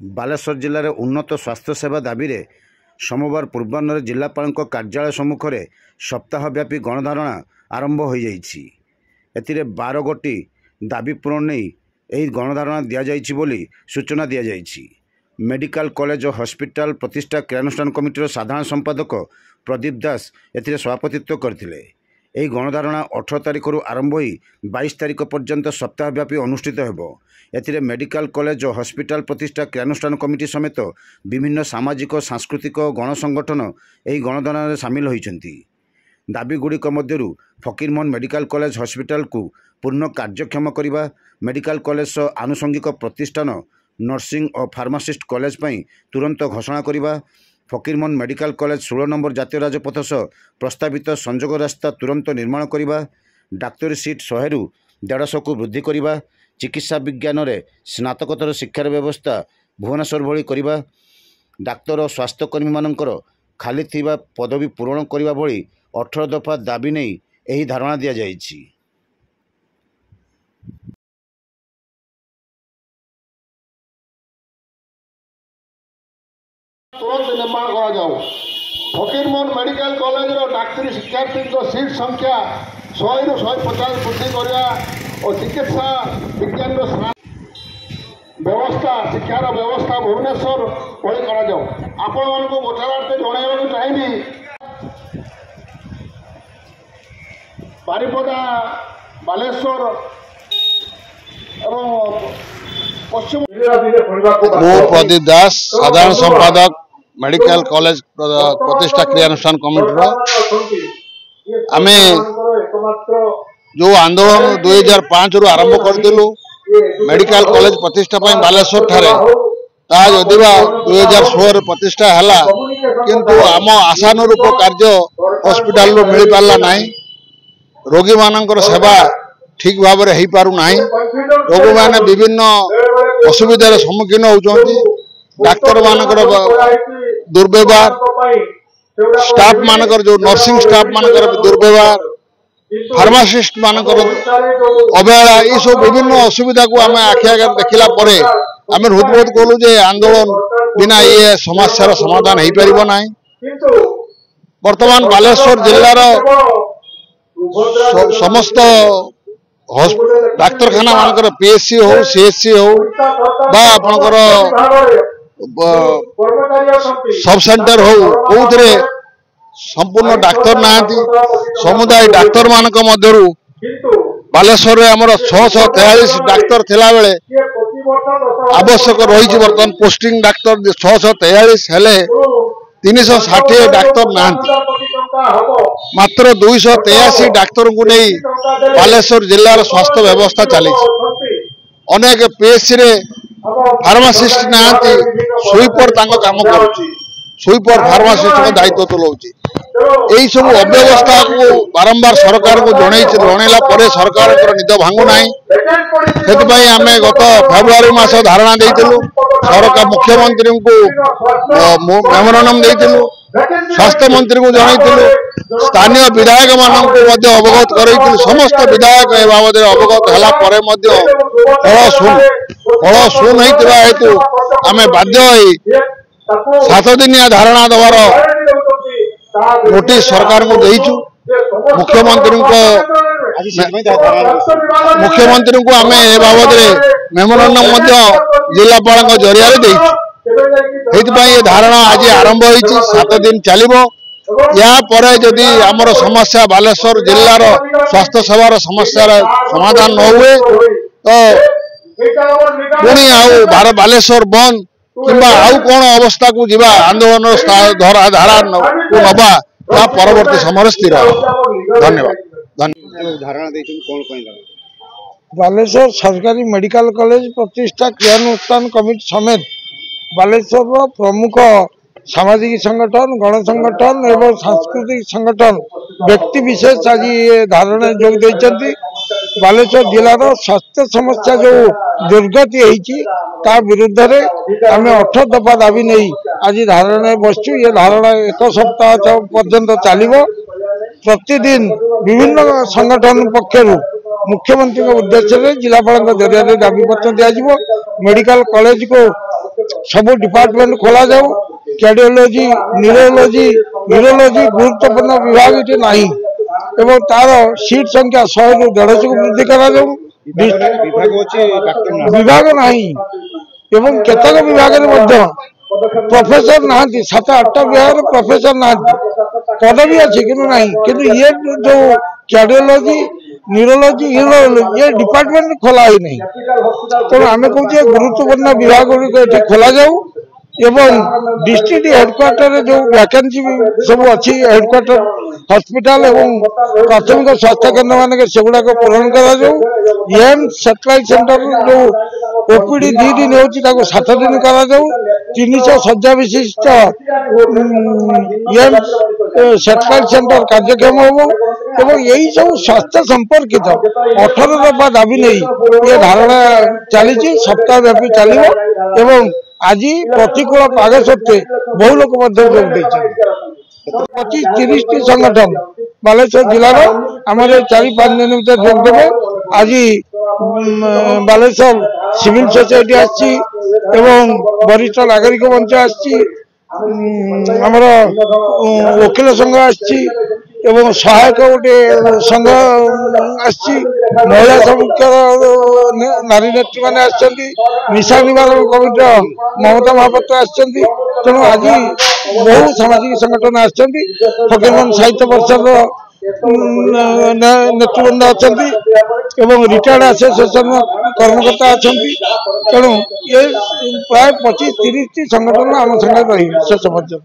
बालेश्वर जिले में उन्नत स्वास्थ्य सेवा दाबी रे सोमवार पूर्वाह्न जिलापाल कार्यालय सम्मुख में सप्ताहव्यापी गणधारणा आरंभ हो जाइछि। एथिरे 12 गोटी दाबी पूरण नहीं यही गणधारणा दि जाइछि बोली सूचना दि जाइछि। मेडिकल कॉलेज और हॉस्पिटल प्रतिष्ठा क्रियानुष्ठान कमिटीर साधारण संपादक प्रदीप दास एथिरे सभापतित्व करथिले। यही गणधारणा 18 तारिख आरंभ हो 22 तारिख पर्यंत सप्ताहव्यापी अनुष्ठित हेबो। एथिरे मेडिकल कॉलेज और हॉस्पिटल प्रतिष्ठा क्रियानुष्ठान कमिटी समेत विभिन्न सामाजिक सांस्कृतिक गणसंगठन यही गणधारणा सामिल होइछन्ति। दाबीगुड़िक मध्यरु फकीरमोहन मेडिकल कॉलेज हॉस्पिटल को पूर्ण कार्यक्षम करने, मेडिकल कॉलेज आनुषंगिक प्रतिष्ठान नर्सिंग और फार्मासिस्ट कॉलेज पई तुरंत घोषणा करने, फकीरमोहन मेडिकल कॉलेज 16 नंबर जातीय राजपथ सह प्रस्तावित संजोग रास्ता तुरंत निर्माण करने, डाक्तरी सीट 100 रु 150 को वृद्धि करने, चिकित्सा विज्ञान में स्नातकोत्तर शिक्षार व्यवस्था भुवनेश्वर भली करने, डाक्तर और स्वास्थ्यकर्मी मानकर खाली थिबा पदवी पूरण करने भली 18 दफा दाबी नहीं यही धारणा दि जाइछि। तुरंत निर्माण करा जाऊ। फकीरमोहन मेडिकल कॉलेज डाक्तरी शिक्षार्थी सीट संख्या 100 रु 150 वृद्धि करवा और चिकित्सा विज्ञान व्यवस्था शिक्षार व्यवस्था भुवनेश्वर भली करा जाऊ। आपण मानक गोटार्थ जनवाक चाहिए बारिपदा बालेश्वर और पश्चिम प्रदीप दास साधारण संपादक मेडिकल कॉलेज प्रतिष्ठा क्रियानुष्ठान कमिटी आमे जो आंदोलन 2005 रु आरंभ करथिलु मेडिकल कॉलेज प्रतिष्ठा पई बालेश्वर ठारे ता जदिबा 2016 प्रतिष्ठा हला किंतु आम आशानुरूप कार्य हॉस्पिटल रो मिल पाला नाही। रोगी मानकर सेवा ठीक भाव में हो पारु नाही। रोगी माने विभिन्न असुविधार सम्मुखीन होउछन्ति। डाक्तर मानकर दुर्व्यवहार, स्टाफ मानकर जो नर्सिंग स्टाफ मानकर दुर्व्यवहार, फार्मासिस्ट मानकर अवहेला, ये सब विभिन्न असुविधा को आम आखि आगे देखला परे आम हृदबोध कलु जे आंदोलन बिना ये समस्यार समाधान हो पारिबो नाही। वर्तमान बालेश्वर जिल्लार समस्त डाक्तरखाना मानकर पीएससी हो सीएससी हो बा आपनकर सब सेंटर हो कोउथरे संपूर्ण डाक्तर नांती। समुदाय डाक्तर मानक मध्यरु बालेश्वर रे हमर 643 डाक्तर थिला बेले आवश्यक रही वर्तमान पोस्टिंग डाक्तर 643 हेले 360 डाक्तर नांती। मात्र 283 डाक्तर को नहीं बालेश्वर जिलार स्वास्थ्य व्यवस्था चली। अनेक पीएससी रे फार्मासिस्ट नांती, स्वीपर तांको काम करूची, स्वीपर फार्मासिस्ट को दायित्व तुलाउची। यही सब अव्यवस्था को बारंबार सरकार को जनइला परे सरकार निद भांगु नाही। सेतपई आमे गत फेब्रुआरी मास धारणा देइतिलु, सरकार मुख्यमंत्री को मेमोरेंडम देइतिलु, स्वास्थ्य मंत्री को जनइतिलु, स्थानीय विधायक मानक अवगत करइतिलु। समस्त विधायक ए बाबद अवगत हला परे मध्य फल शून होइतिबा हेतु आमे बाध्य होई 7 दिनिया धारणा दवार नोटिस सरकार को देइछु। मुख्यमंत्री को आमे ए बाबद मेमोरेंडम जिलापाल जरिया देइछु। ये धारणा आज आरंभ होइछि, 7 दिन चलिबो। या परे जदि आमर समस्या बालेश्वर जिल्लार स्वास्थ्य सेवार समस्या समाधान न हुए तो पुणी आउ बालेश्वर बंद किंबा आउ कौन अवस्था को जीवा आंदोलन धारा को नबा ता परवर्ती समय स्थिर। धन्यवाद। बालेश्वर सरकारी मेडिकल कॉलेज प्रतिष्ठा क्रियानुष्ठान कमिटी समेत बालेश्वर प्रमुख सामाजिक संगठन, गण संगठन एवं सांस्कृतिक संगठन व्यक्ति विशेष आज धारणा जोग देइछन्ति। बालेश्वर जिलार स्वास्थ्य समस्या जो दुर्गति होती विरुद्ध में आम 18 दफा दाबी नहीं आज धारणा बसचु। ये धारणा 1 सप्ताह पर्यंत चलो। प्रतिदिन विभिन्न संगठन पक्षर मुख्यमंत्री उद्देश्य जिलापाल जरिया दाबीपत्र दिज्व मेडिकल कॉलेज को सब डिपार्टमेंट खोल जाऊ कार्डियोलॉजी न्यूरोलॉजी यूरोलॉजी गुरुत्वपूर्ण विभाग ये नहीं एवं तार सीट संख्या 100 ରୁ 150 को वृद्धि करा जाऊ विभाग नहीं एवं केतक विभाग प्रोफेसर ना 7-8 विभाग प्रोफेसर ना पदवी अच्छी कि ये जो कार्डियोलॉजी न्यूरोलॉजी यूरोलॉजी ये डिपार्टमेंट खोला ही नहीं तेणु आम कहे गुरुत्वपूर्ण विभाग गुड़िक खोल जाऊ एवं डिस्ट्रिक्ट हेडक्वार्टर जो वैकेंसी सब अच्छी हेडक्वार्टर हॉस्पिटल एवं प्राथमिक स्वास्थ्य केन्द्र मान से गुड़ाक पूरण कर सैटेलाइट सेंटर जो ओपीडी 2 दिन हो 7 दिन कर 300 शज्या विशिष्ट सैटेलाइट सेंटर कार्यक्षम हम यही सब स्वास्थ्य संपर्कित 18 दफा दाबी नहीं ये धारणा चली सप्ताह व्यापी चलो आज प्रतिकूल पाग सत्वे बहु लोक जोग 25-30 संगठन बालेश्वर जिलार आम 4-5 दिन भर जोग देवे आज बालेश्वर सिविल सोसाइटी आसी वरिष्ठ नागरिक मंच आमर वकिल संघ आसी सहायक गोटे संघ महिला समुख्य नारी नेत्री मैंने निशा निवारण कमिटी ममता महापात्र तेणु आज बहु सामाजिक संगठन आकीरमोहन साहित्य परिषद नेतृवृंद अच्छा रिटायर्ड एसोसिएशन कर्मकर्ता अच्छा तेणु ये प्राय 25-30 संगठन आम संगे रही शेष पर्यंत।